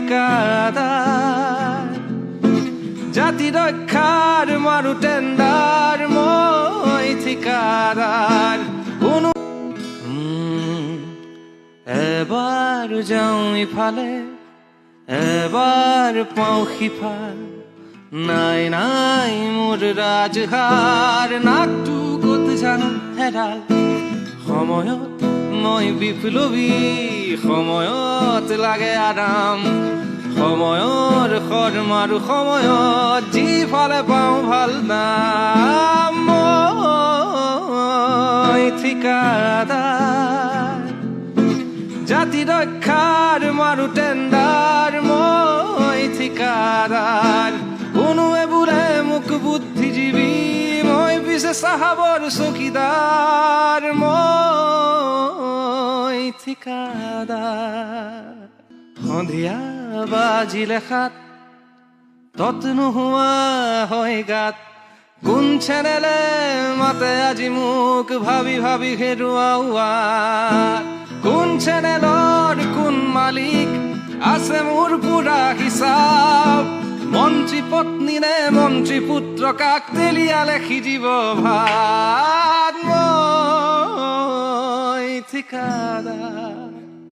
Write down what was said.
ঠিকাদাৰ জাতি ৰক্ষাৰ মাৰু টেন্ডাৰ মই ঠিকাদাৰ কোনো এবাৰ যাও ইফালে এবাৰ পাও সিফাল নাই নাই মোৰ ৰাজহাৰ নাকটো ক'ত জানো হেৰাল সময়ত মই বিপ্লৱী সময়ত লাগে আৰাম সময়ৰ খৰ মাৰো সময়ত যিফালে পাওঁ ভাল নাম মই ঠিকাদাৰ জাতি ৰক্ষাৰ মাৰো টেন্ডাৰ মই ঠিকাদাৰ কোনোৱে বোলে মোক বুদ্ধিজীৱী মই পিছে চাহাবৰ চকীদাৰ মই ঠিকাদাৰ সন্ধিয়া বাজিলে সাত তত নোহোৱা হয় গাত কোন চেনেলে মাতে আজি মোক ভাবি ভাবি হেৰুওৱা কোন চেনেলৰ কোন মালিক আছে মোৰ পুৰা হিচাপ মন্ত্ৰী পত্নী নে মন্ত্ৰী পুত্ৰ কাক তেলিয়ালে সিজিব ভাত মই ঠিকাদাৰ